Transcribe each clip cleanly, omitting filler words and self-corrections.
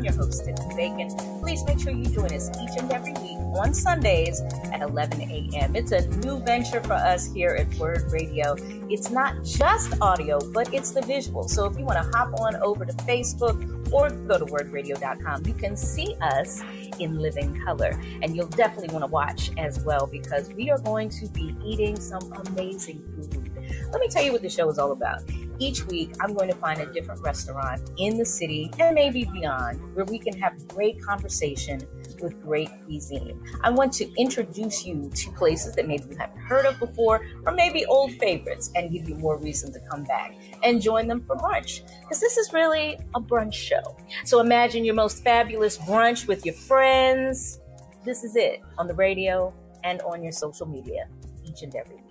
Your host, Tiffany Bacon. Please make sure you join us each and every week on Sundays at 11 a.m. It's a new venture for us here at Word Radio. It's not just audio, but it's the visual. So if you want to hop on over to Facebook or go to wordradio.com, you can see us in living color. And you'll definitely want to watch as well because we are going to be eating some amazing food. Let me tell you what the show is all about. Each week, I'm going to find a different restaurant in the city and maybe beyond where we can have great conversation with great cuisine. I want to introduce you to places that maybe you haven't heard of before or maybe old favorites and give you more reason to come back and join them for brunch because this is really a brunch show. So imagine your most fabulous brunch with your friends. This is it on the radio and on your social media each and every week.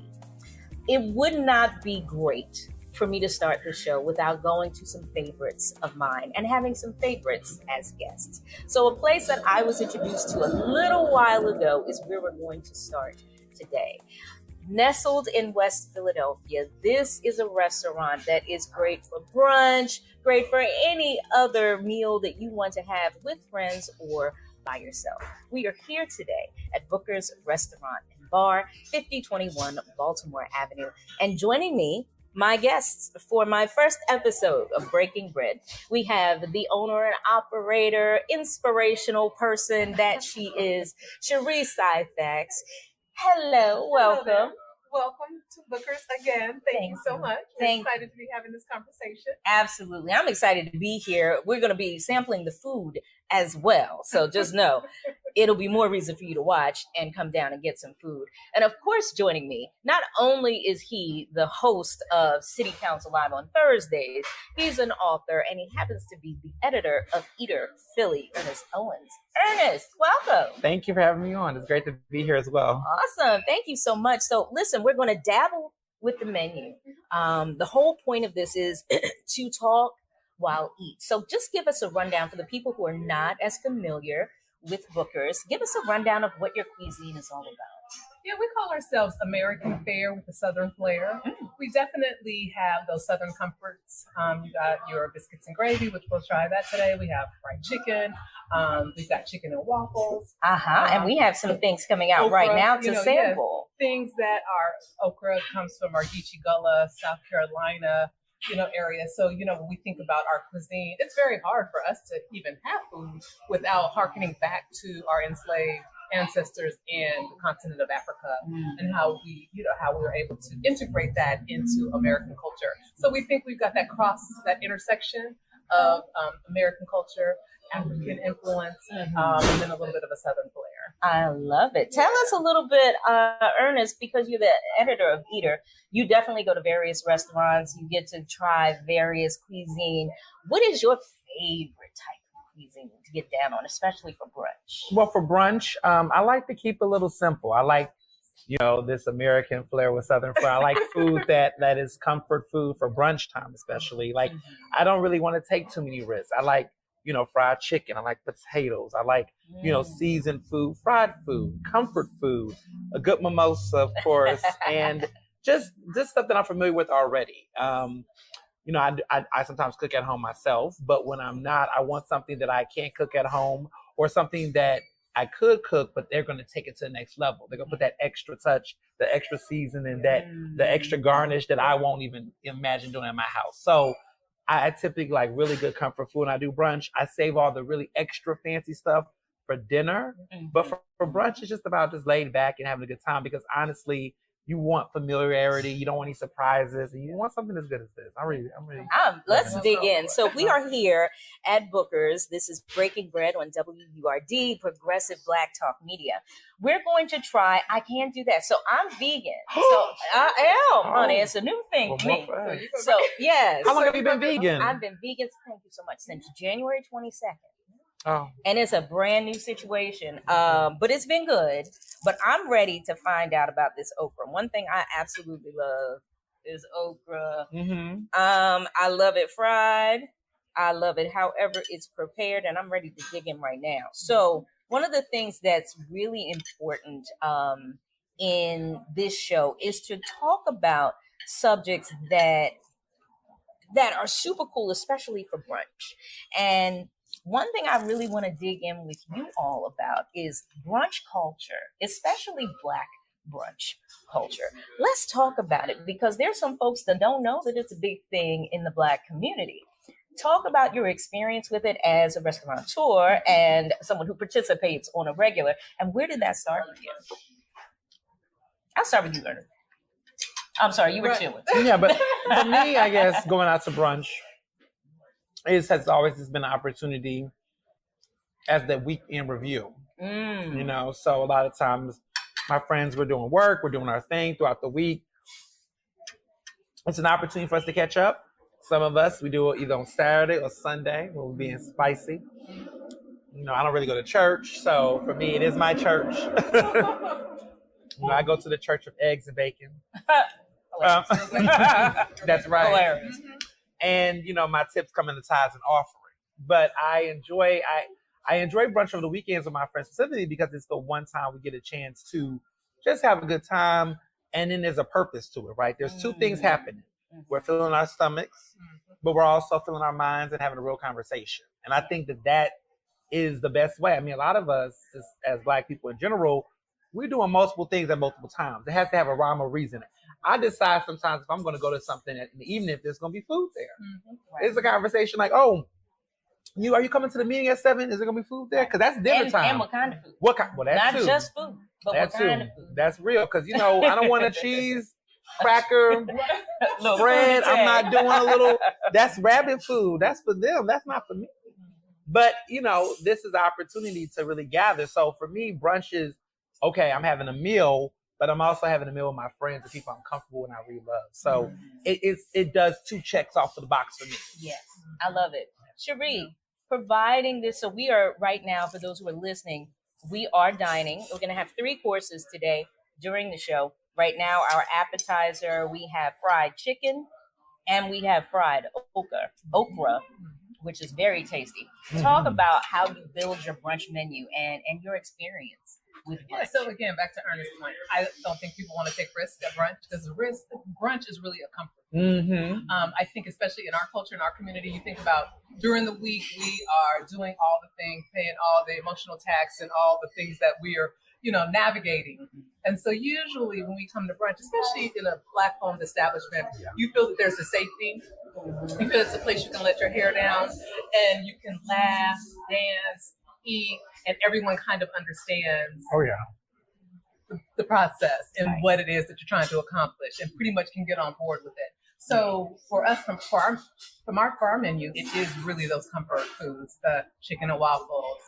It would not be great for me to start the show without going to some favorites of mine and having some favorites as guests. So a place that I was introduced to a little while ago is where we're going to start today. Nestled in West Philadelphia, this is a restaurant that is great for brunch, great for any other meal that you want to have with friends or by yourself. We are here today at Booker's Restaurant and Bar, 5021 Baltimore Avenue. And joining me, my guests for my first episode of Breaking Bread, we have the owner and operator, inspirational person that she is, Cherie Sythax. Hello, welcome. Hello, welcome to Booker's again. Thank you so much. We're excited to be having this conversation. Absolutely. I'm excited to be here. We're going to be sampling the food as well. So just know it'll be more reason for you to watch and come down and get some food. And of course, joining me, not only is he the host of City Council Live on Thursdays, he's an author and he happens to be the editor of Eater Philly, Ernest Owens. Ernest, welcome. Thank you for having me on. It's great to be here as well. Awesome. Thank you so much. So listen, we're going to dabble with the menu. The whole point of this is to talk while eat. So just give us a rundown for the people who are not as familiar with Booker's. Give us a rundown of what your cuisine is all about. Yeah, we call ourselves American fare with a Southern flair. We definitely have those Southern comforts. You got your biscuits and gravy, which we'll try that today. We have fried chicken. We've got chicken and waffles. And we have some things coming out okra, right now to sample. Yes, things that are okra comes from our Geechee Gullah, South Carolina, area. So, when we think about our cuisine, it's very hard for us to even have food without hearkening back to our enslaved ancestors in the continent of Africa and how we were able to integrate that into American culture. So we think we've got that intersection of American culture, African influence, and then a little bit of a Southern flair. I love it. Tell us a little bit, Ernest, because you're the editor of Eater, you definitely go to various restaurants, you get to try various cuisine. What is your favorite type of cuisine to get down on, especially for brunch? Well, for brunch, I like to keep a little simple. I like, this American flair with Southern flair. I like food that is comfort food for brunch time, especially. Like, I don't really want to take too many risks. I like, fried chicken. I like potatoes. I like, seasoned food, fried food, comfort food, a good mimosa, of course, and just stuff that I'm familiar with already. I sometimes cook at home myself, but when I'm not, I want something that I can't cook at home or something that I could cook, but they're going to take it to the next level. They're going to put that extra touch, the extra seasoning, the extra garnish that I won't even imagine doing at my house. So I typically like really good comfort food when I do brunch. I save all the really extra fancy stuff for dinner. But for brunch, it's just about just laid back and having a good time because honestly, you want familiarity. You don't want any surprises. And you want something as good as this. Let's dig in. So we are here at Booker's. This is Breaking Bread on WURD, Progressive Black Talk Media. We're going to try, I can't do that. So I'm vegan. So I am, honey. It's a new thing for me. So, yes. How long have you been vegan? I've been vegan, thank you so much, since January 22nd. Oh. And it's a brand new situation, but it's been good. But I'm ready to find out about this okra. One thing I absolutely love is okra. I love it fried. I love it however it's prepared, and I'm ready to dig in right now. So one of the things that's really important in this show is to talk about subjects that are super cool, especially for brunch. And One thing I really want to dig in with you all about is brunch culture, especially Black brunch culture. Let's talk about it because there's some folks that don't know that it's a big thing in the Black community. Talk about your experience with it as a restaurateur and someone who participates on a regular. And where did that start with you? I'll start with you, Ernest. I'm sorry, you were chilling. Yeah, but for me, I guess going out to brunch has always just been an opportunity as the weekend review. You know, so a lot of times my friends were doing work, we're doing our thing throughout the week. It's an opportunity for us to catch up. Some of us, we do it either on Saturday or Sunday when we're being spicy. You know, I don't really go to church, so for me, it is my church. You know, I go to the Church of Eggs and Bacon. That's right. Hilarious. And, you know, my tips come in the tithes and offering. But I enjoy brunch over the weekends with my friends specifically because it's the one time we get a chance to just have a good time. And then there's a purpose to it, right? There's two things happening. We're filling our stomachs, but we're also filling our minds and having a real conversation. And I think that is the best way. I mean, a lot of us, just as Black people in general, we're doing multiple things at multiple times. It has to have a rhyme or reason. I decide sometimes if I'm going to go to something in the evening, if there's going to be food there. Right. It's a conversation like, oh, are you coming to the meeting at 7? Is there going to be food there? Because that's dinner time. And what kind of food? What kind? Well, that's not just food, but what kind of food? That's real. Because, you know, I don't want a cheese cracker bread. I'm not doing a little. That's rabbit food. That's for them. That's not for me. But, you know, this is an opportunity to really gather. So for me, brunch is, okay, I'm having a meal, but I'm also having a meal with my friends and people I'm comfortable and I really love. So it does 2 checks off of the box for me. Yes, I love it. Cherie, providing this, so we are right now, for those who are listening, we are dining. We're going to have 3 courses today during the show. Right now, our appetizer, we have fried chicken and we have fried okra, which is very tasty. Talk about how you build your brunch menu and your experience with brunch. Yeah, so again, back to Ernest's point, I don't think people want to take risks at brunch because brunch is really a comfort. I think especially in our culture, in our community, you think about during the week, we are doing all the things, paying all the emotional tax and all the things that we are, you know, navigating. And so usually when we come to brunch, especially in a Black-owned establishment, you feel that there's a safety. You feel it's a place you can let your hair down and you can laugh, dance, eat, and everyone kind of understands the process and what it is that you're trying to accomplish and pretty much can get on board with it. So for us, for our menu, it is really those comfort foods, the chicken and waffles,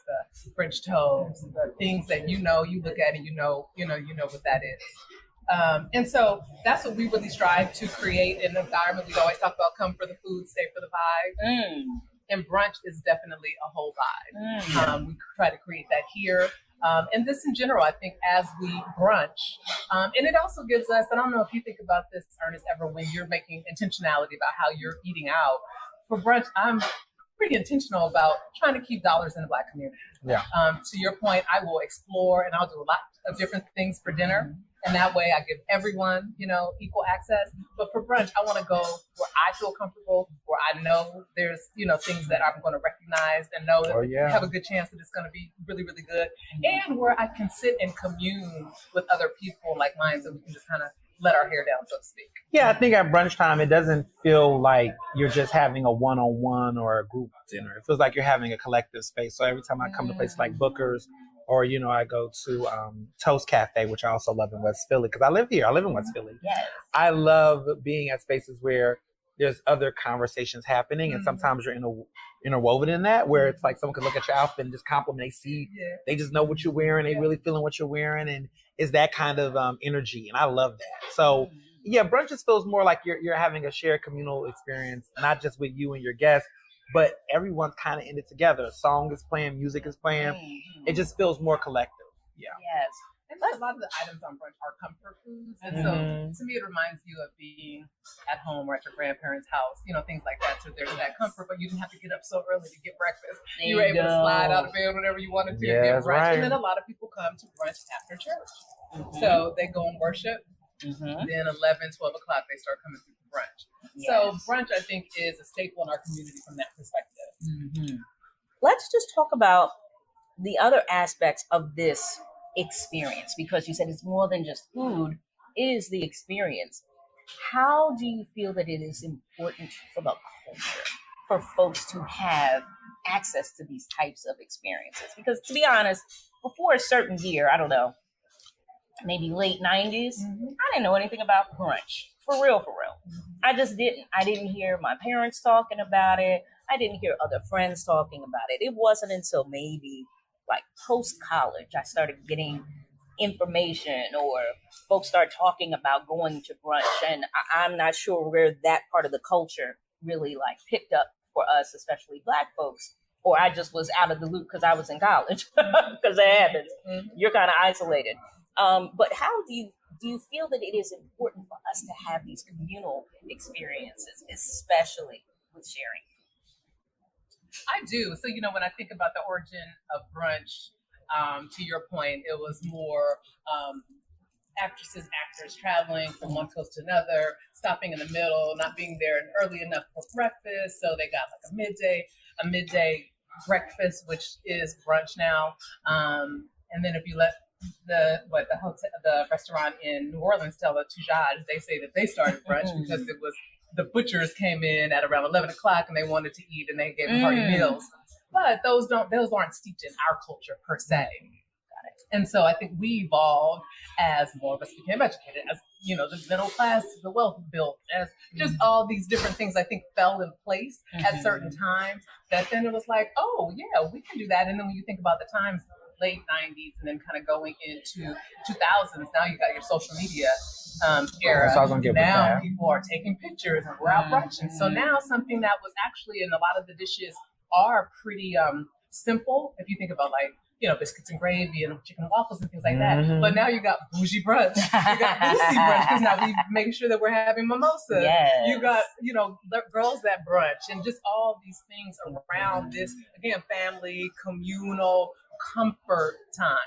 the French toast, the things that you look at and you know what that is. And so that's what we really strive to create in the environment. We always talk about come for the food, stay for the vibe. And brunch is definitely a whole vibe. We try to create that here. And this in general, I think as we brunch, and it also gives us, I don't know if you think about this, Ernest, ever when you're making intentionality about how you're eating out. For brunch, I'm pretty intentional about trying to keep dollars in the Black community. To your point, I will explore and I'll do a lot of different things for dinner. And that way I give everyone, equal access. But for brunch, I want to go where I feel comfortable, where I know there's, things that I'm going to recognize and know that I have a good chance that it's going to be really, really good. And where I can sit and commune with other people like mine so we can just kind of let our hair down, so to speak. Yeah, I think at brunch time, it doesn't feel like you're just having a one-on-one or a group dinner. It feels like you're having a collective space. So every time I come to places like Booker's, or, I go to Toast Cafe, which I also love in West Philly, because I live here. I live in West Philly. Yes. I love being at spaces where there's other conversations happening, and sometimes you're interwoven in that, where it's like someone can look at your outfit and just compliment. They see, they just know what you're wearing. They really feeling what you're wearing, and it's that kind of energy, and I love that. So, brunch just feels more like you're having a shared communal experience, not just with you and your guests, but everyone's kind of in it together. A song is playing, music is playing. It just feels more collective. Yeah. Yes. And a lot of the items on brunch are comfort foods. And so to me, it reminds you of being at home or at your grandparents' house, things like that. So there's that comfort, but you didn't have to get up so early to get breakfast. You were able to slide out of bed whenever you wanted to get brunch. Right. And then a lot of people come to brunch after church. So they go and worship. Then 11, 12 o'clock, they start coming through for brunch. Yes. So brunch, I think, is a staple in our community from that perspective. let's just talk about the other aspects of this experience, because you said it's more than just food, it is the experience. How do you feel that it is important for the culture for folks to have access to these types of experiences? Because to be honest, before a certain year, I don't know, maybe late 90s, I didn't know anything about brunch. For real, for real. I just didn't. I didn't hear my parents talking about it. I didn't hear other friends talking about it. It wasn't until maybe like post college I started getting information, or folks start talking about going to brunch. And I'm not sure where that part of the culture really like picked up for us, especially Black folks. Or I just was out of the loop because I was in college, because that happens. You're kind of isolated. But how do you feel that it is important for us to have these communal experiences, especially with sharing? I do. So, when I think about the origin of brunch, to your point, it was more actresses, actors traveling from one coast to another, stopping in the middle, not being there early enough for breakfast. So they got like a midday breakfast, which is brunch now. And then if you let the restaurant in New Orleans tell the Tujaj, they say that they started brunch because it was the butchers came in at around 11 o'clock and they wanted to eat and they gave them hearty meals. But those aren't steeped in our culture per se. And so I think we evolved as more of us became educated, as the middle class, the wealth built, as just all these different things I think fell in place at certain times. That then it was like, oh yeah, we can do that. And then when you think about the times, late 90s, and then kind of going into 2000s, now you got your social media era. Now people are taking pictures and we're out brunching. So now something that was actually, and a lot of the dishes are pretty simple. If you think about like, biscuits and gravy and chicken and waffles and things like that. But now you got bougie brunch. You got bougie brunch because now we making sure that we're having mimosas. Yes. You got, girls that brunch and just all these things around this, again, family, communal, comfort time.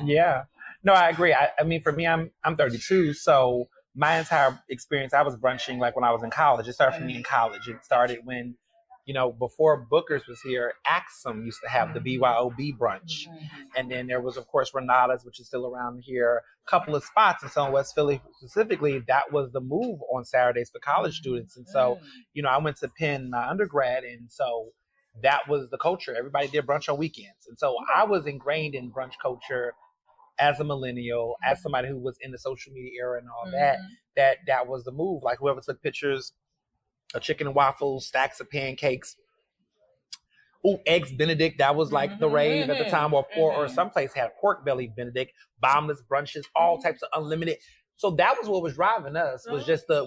Yeah. No, I agree. I mean, for me, I'm 32, so my entire experience, I was brunching like when I was in college. It started for me in college. It started when, before Booker's was here, Axum used to have the BYOB brunch. And then there was, of course, Renata's, which is still around here, a couple of spots. And so in West Philly specifically, that was the move on Saturdays for college students. And so, I went to Penn undergrad. And so that was the culture. Everybody did brunch on weekends. And so I was ingrained in brunch culture as a millennial, as somebody who was in the social media era and all that was the move. Like whoever took pictures of chicken and waffles, stacks of pancakes, eggs Benedict, that was like the rave at the time, or someplace had pork belly Benedict, bombless brunches, all types of unlimited. So that was what was driving us, was just the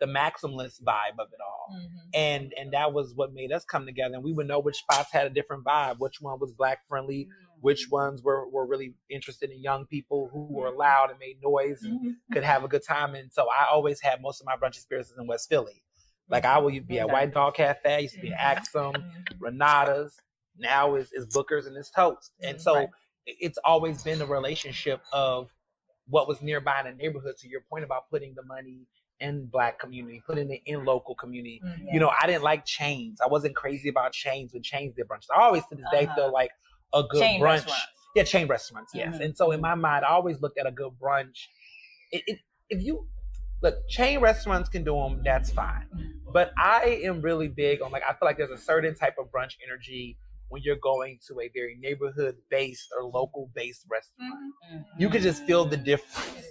maximalist vibe of it all. And that was what made us come together. And we would know which spots had a different vibe, which one was Black friendly, which ones were really interested in young people who were loud and made noise and could have a good time. And so I always had most of my brunch experiences in West Philly. Like I would be at White Dog Cafe, I used to be at Axum, Renata's, now is Booker's and it's Toast. And so it's always been a relationship of what was nearby in the neighborhood, to your point about putting the money in Black community, putting it in local community. I didn't like chains. I wasn't crazy about chains when chains did brunch. I always to this day feel like a good chain brunch. Restaurants. Yeah, chain restaurants, yes. And so in my mind, I always looked at a good brunch. If you look, chain restaurants can do them, that's fine. But I am really big on, I feel like there's a certain type of brunch energy when you're going to a very neighborhood-based or local-based restaurant. You can just feel the difference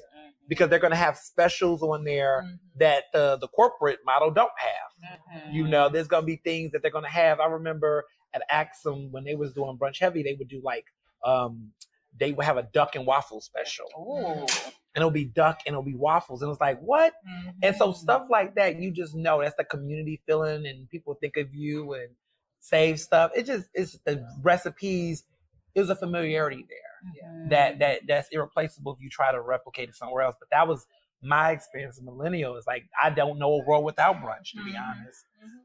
because they're going to have specials on there that the corporate model don't have. There's going to be things that they're going to have. I remember at Axum, when they was doing brunch heavy, they would do they would have a duck and waffle special. And it'll be duck and it'll be waffles. And it was like, what? And so stuff like that, you just know that's the community feeling and people think of you and save stuff. It's the recipes. It was a familiarity there that's irreplaceable if you try to replicate it somewhere else. But that was my experience as a millennial. Is like, I don't know a world without brunch, to be honest.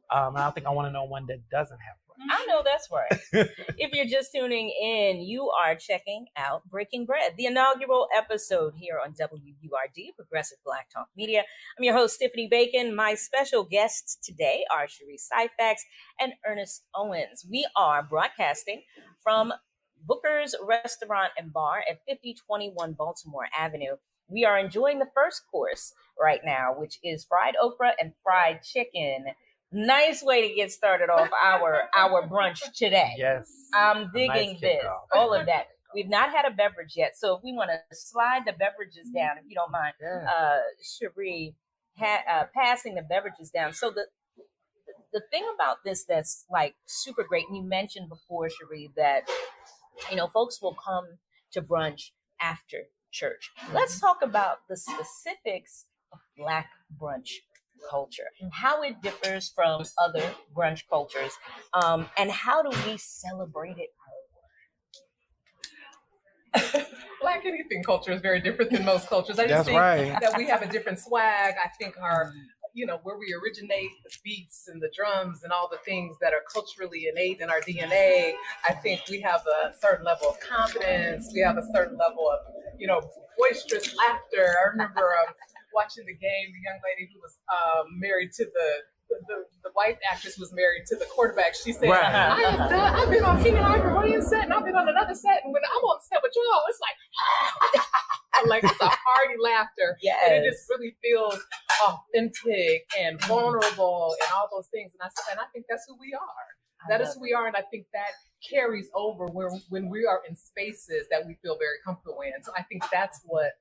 And I don't think I want to know one that doesn't have brunch. I know that's right. If you're just tuning in, you are checking out Breaking Bread, the inaugural episode here on WURD, Progressive Black Talk Media. I'm your host, Tiffany Bacon. My special guests today are Cherie Syfax and Ernest Owens. We are broadcasting from Booker's Restaurant and Bar at 5021 Baltimore Avenue. We are enjoying the first course right now, which is fried okra and fried chicken. Nice way to get started off our brunch today. Yes. I'm digging this, all of that. We've not had a beverage yet, so if we want to slide the beverages down, if you don't mind, Cherie, passing the beverages down. So the thing about this that's like super great, and you mentioned before, Cherie, that folks will come to brunch after church. Let's talk about the specifics of Black brunch culture, how it differs from other brunch cultures, and how do we celebrate it more? Black anything culture is very different than most cultures. I just think that we have a different swag. I think our where we originate, the beats and the drums and all the things that are culturally innate in our DNA. I think we have a certain level of confidence. We have a certain level of, boisterous laughter. I remember watching the game, the young lady who was married to the white actress was married to the quarterback. She said, I've been on King and Ivory set, and I've been on another set, and when I'm on set with y'all, it's like it's a hearty laughter. Yes. And it just really feels authentic and vulnerable and all those things. And I think that's who we are. That is who we are, and I think that carries over when we are in spaces that we feel very comfortable in. So I think that's what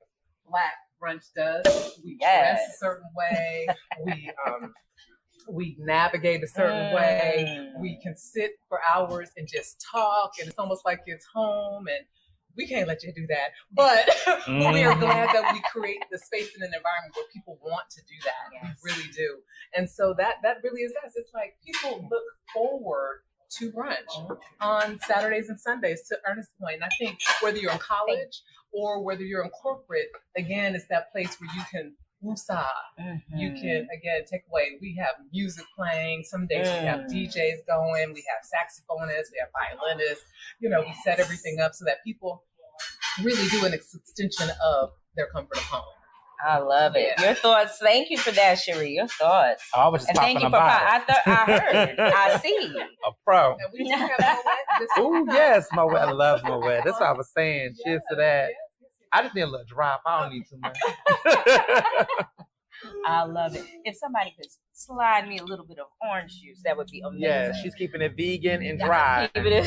Black brunch does. We dress a certain way. We navigate a certain way. We can sit for hours and just talk, and it's almost like it's home, and we can't let you do that. But we are glad that we create the space and an environment where people want to do that. Yes. We really do. And so that really is us. It's like people look forward to brunch on Saturdays and Sundays, to Ernest's point. And I think whether you're in college or whether you're in corporate, again, it's that place where you can woosah. You can, again, take away. We have music playing. Some days we have DJs going. We have saxophonists. We have violinists. We set everything up so that people really do an extension of their comfort of home. I love it. Yeah. Your thoughts. Thank you for that, Cherie. Your thoughts. I was just talking about it. I heard. I see. A pro. And we have Moet. Oh, yes, Moet. I love Moet. That's what I was saying. Cheers to that. I just need a little drop. I don't need too much. I love it. If somebody could slide me a little bit of orange juice, that would be amazing. Yeah, she's keeping it vegan and dry. Keeping it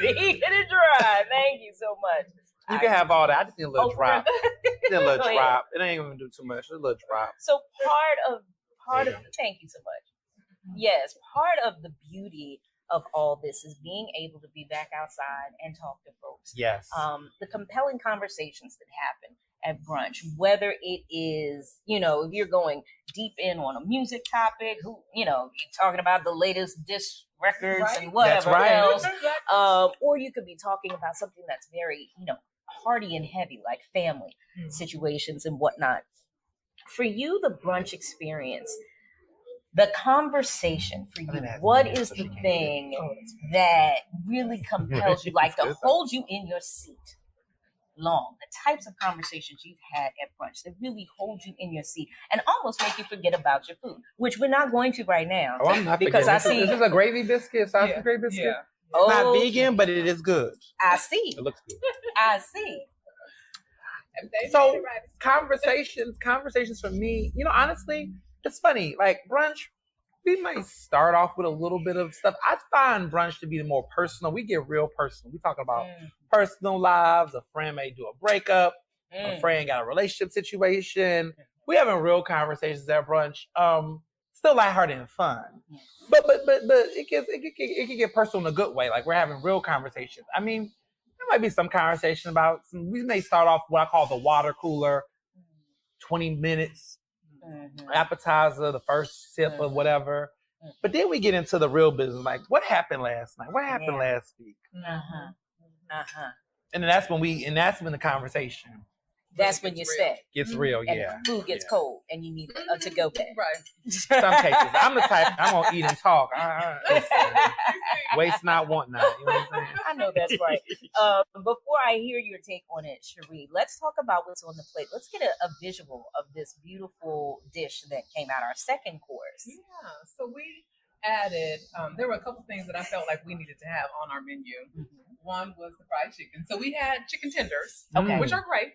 vegan and dry. Thank you so much. You can have all that. I just need a little drop. Just a little drop. It ain't even do too much. A little drop. So part of thank you so much. Yes, part of the beauty of all this is being able to be back outside and talk to folks. Yes. The compelling conversations that happen at brunch, whether it is, if you're going deep in on a music topic, you're talking about the latest disc records and whatever else, or you could be talking about something that's very, hearty and heavy, like family situations and whatnot. For you, the brunch experience, the conversation for you, what is the thing that really compels you, like to hold you in your seat long? The types of conversations you've had at brunch that really hold you in your seat and almost make you forget about your food, which we're not going to right now. Oh, I'm not because I see this is a gravy biscuit, sausage gravy biscuit. Yeah. It's not vegan, but it is good. I see. It looks good. I see. So conversations for me, honestly, it's funny. Like brunch, we might start off with a little bit of stuff. I find brunch to be more personal. We get real personal. We talk about personal lives. A friend may do a breakup. A friend got a relationship situation. We having real conversations at brunch. Still lighthearted and fun. But it can get personal in a good way. Like we're having real conversations. I mean, there might be some conversation about we may start off what I call the water cooler, 20 minutes, appetizer, the first sip of whatever. But then we get into the real business, like what happened last night? What happened last week? And then that's when the conversation That's when you're set. Gets real, And yeah. food gets Yeah. cold, and you need a to-go bag. Right. Some cases, I'm the type, I'm going to eat and talk. Listen, waste not, want not. You know what I'm saying? I know that's right. Before I hear your take on it, Cherie, let's talk about what's on the plate. Let's get a visual of this beautiful dish that came out, our second course. Yeah. So we added, there were a couple things that I felt like we needed to have on our menu. Mm-hmm. One was the fried chicken. So we had chicken tenders, Okay. which are great.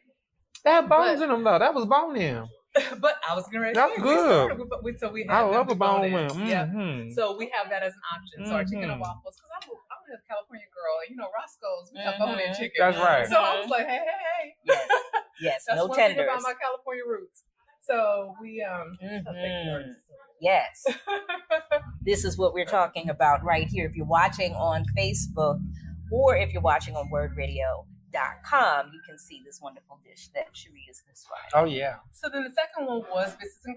They have bones in them, though. That was bone in. But I was going to That's good. So we I had love a bone in. Yeah. Mm-hmm. So we have that as an option. So our chicken and waffles, because I'm a California girl, and Roscoe's, we have bone-in chicken. That's right. So I was like, hey. Yes, That's no one tenders. thing about my California roots. So we Yes. This is what we're talking about right here. If you're watching on Facebook or if you're watching on wordradio.com, you can see this wonderful dish that Cherie is describing. Oh, yeah. So then the second one was biscuits and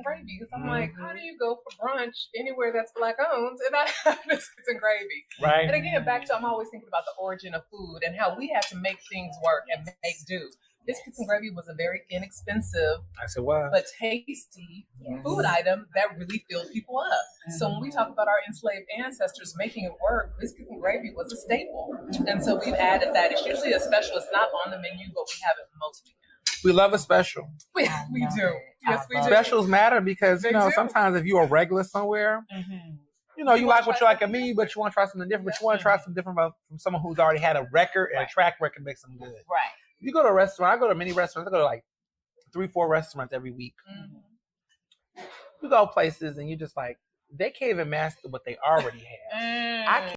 gravy. Because I'm like, how do you go for brunch anywhere that's Black owned and I have biscuits and gravy? Right. And again, back to I'm always thinking about the origin of food and how we had to make things work and make do. Biscuits and gravy was a very inexpensive, but tasty food item that really filled people up. So when we talk about our enslaved ancestors making it work, biscuits and gravy was a staple. And so we've added that. It's usually a special. It's not on the menu, but we have it most weekends. We love a special. We do. Yes, we do. Specials matter because, sometimes if you're a regular somewhere, you like what you like at me, but you want to try something different, but you want to try something different from someone who's already had a record and a track record makes them good. Right. You go to a restaurant, I go to many restaurants, I go to like 3-4 restaurants every week. You go places and you just like, they can't even master what they already have. I